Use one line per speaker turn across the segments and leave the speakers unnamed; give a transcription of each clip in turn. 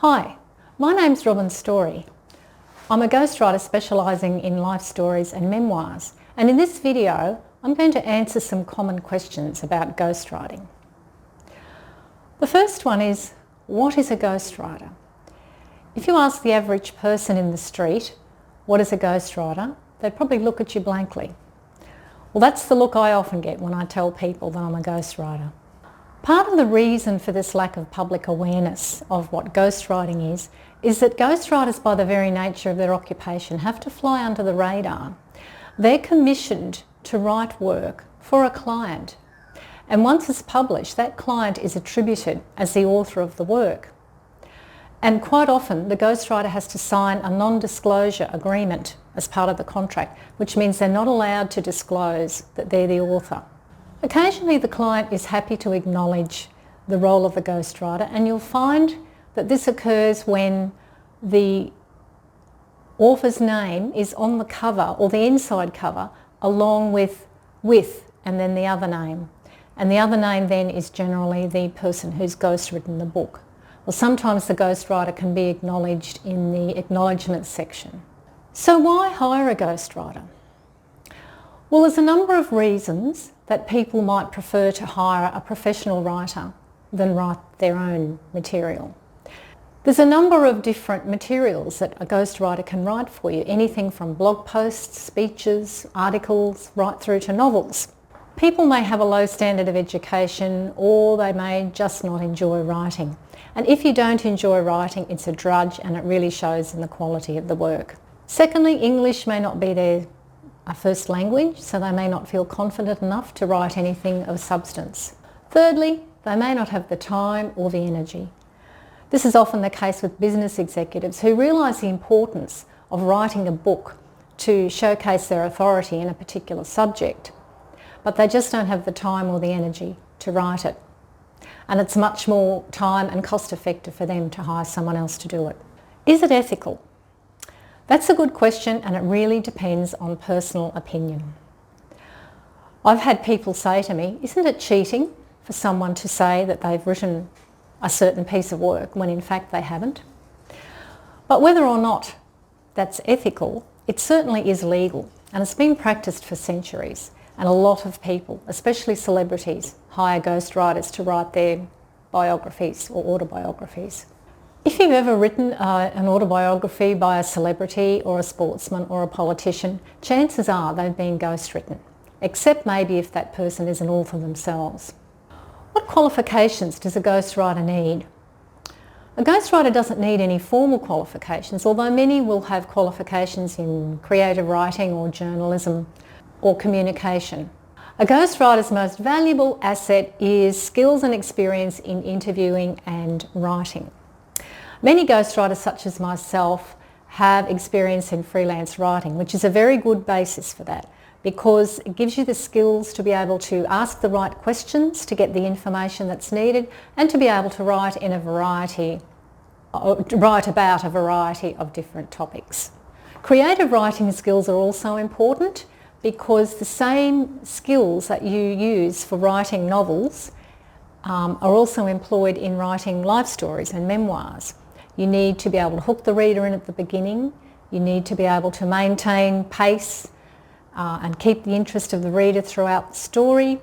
Hi, my name's Storey. I'm a ghostwriter specialising in life stories and memoirs, and in this video I'm going to answer some common questions about ghostwriting. The first one is, what is a ghostwriter? If you ask the average person in the street, what is a ghostwriter, they'd probably look at you blankly. Well, that's the look I often get when I tell people that I'm a ghostwriter. Part of the reason for this lack of public awareness of what ghostwriting is that ghostwriters, by the very nature of their occupation, have to fly under the radar. They're commissioned to write work for a client, and once it's published, that client is attributed as the author of the work. And quite often the ghostwriter has to sign a non-disclosure agreement as part of the contract, which means they're not allowed to disclose that they're the author. Occasionally the client is happy to acknowledge the role of the ghostwriter, and you'll find that this occurs when the author's name is on the cover or the inside cover along with and then the other name. And the other name then is generally the person who's ghostwritten the book. Well, sometimes the ghostwriter can be acknowledged in the acknowledgements section. So why hire a ghostwriter? Well, there's a number of reasons that people might prefer to hire a professional writer than write their own material. There's a number of different materials that a ghostwriter can write for you, anything from blog posts, speeches, articles, right through to novels. People may have a low standard of education, or they may just not enjoy writing. And if you don't enjoy writing, it's a drudge, and it really shows in the quality of the work. Secondly, English may not be their first language, so they may not feel confident enough to write anything of substance. Thirdly, they may not have the time or the energy. This is often the case with business executives who realise the importance of writing a book to showcase their authority in a particular subject, but they just don't have the time or the energy to write it. And it's much more time and cost effective for them to hire someone else to do it. Is it ethical? That's a good question, and it really depends on personal opinion. I've had people say to me, isn't it cheating for someone to say that they've written a certain piece of work when in fact they haven't? But whether or not that's ethical, it certainly is legal, and it's been practiced for centuries. And a lot of people, especially celebrities, hire ghostwriters to write their biographies or autobiographies. If you've ever written an autobiography by a celebrity or a sportsman or a politician, chances are they've been ghostwritten, except maybe if that person is an author themselves. What qualifications does a ghostwriter need? A ghostwriter doesn't need any formal qualifications, although many will have qualifications in creative writing or journalism or communication. A ghostwriter's most valuable asset is skills and experience in interviewing and writing. Many ghostwriters, such as myself, have experience in freelance writing, which is a very good basis for that, because it gives you the skills to be able to ask the right questions to get the information that's needed, and to be able to write about a variety of different topics. Creative writing skills are also important, because the same skills that you use for writing novels are also employed in writing life stories and memoirs. You need to be able to hook the reader in at the beginning. You need to be able to maintain pace and keep the interest of the reader throughout the story.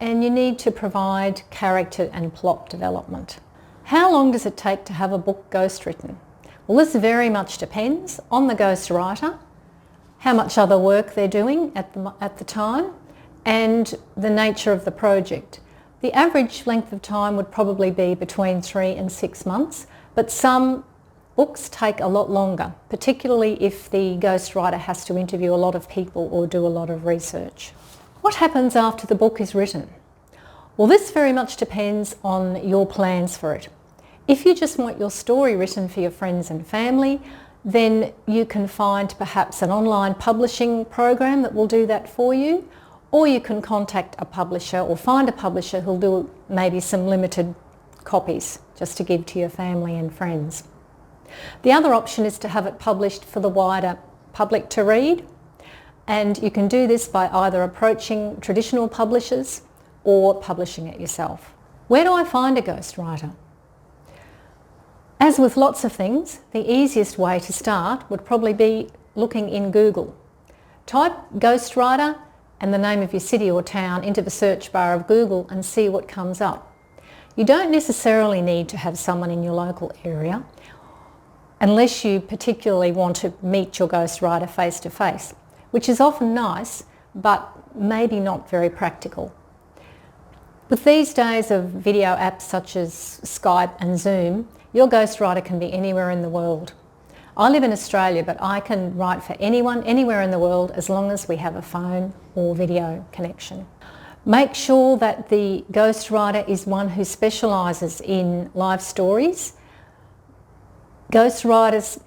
And you need to provide character and plot development. How long does it take to have a book ghostwritten? Well, this very much depends on the ghostwriter, how much other work they're doing at the time, and the nature of the project. The average length of time would probably be between 3 and 6 months, but some books take a lot longer, particularly if the ghostwriter has to interview a lot of people or do a lot of research. What happens after the book is written? Well, this very much depends on your plans for it. If you just want your story written for your friends and family, then you can find perhaps an online publishing program that will do that for you, or you can contact a publisher or find a publisher who'll do maybe some limited copies just to give to your family and friends. The other option is to have it published for the wider public to read, and you can do this by either approaching traditional publishers or publishing it yourself. Where do I find a ghostwriter? As with lots of things, the easiest way to start would probably be looking in Google. Type ghostwriter and the name of your city or town into the search bar of Google and see what comes up. You don't necessarily need to have someone in your local area unless you particularly want to meet your ghostwriter face to face, which is often nice but maybe not very practical. With these days of video apps such as Skype and Zoom, your ghostwriter can be anywhere in the world. I live in Australia, but I can write for anyone, anywhere in the world, as long as we have a phone or video connection. Make sure that the ghostwriter is one who specialises in life stories. Ghostwriters,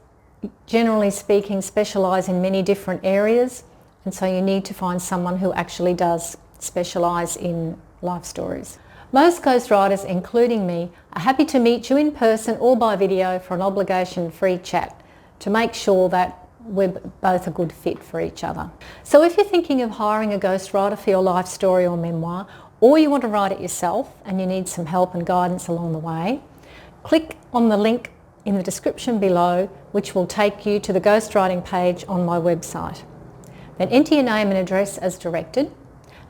generally speaking, specialise in many different areas, and so you need to find someone who actually does specialise in life stories. Most ghostwriters, including me, are happy to meet you in person or by video for an obligation-free chat to make sure that we're both a good fit for each other. So if you're thinking of hiring a ghostwriter for your life story or memoir, or you want to write it yourself and you need some help and guidance along the way, click on the link in the description below, which will take you to the ghostwriting page on my website. Then enter your name and address as directed,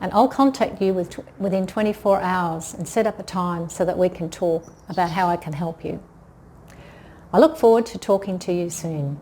and I'll contact you within 24 hours and set up a time so that we can talk about how I can help you. I look forward to talking to you soon.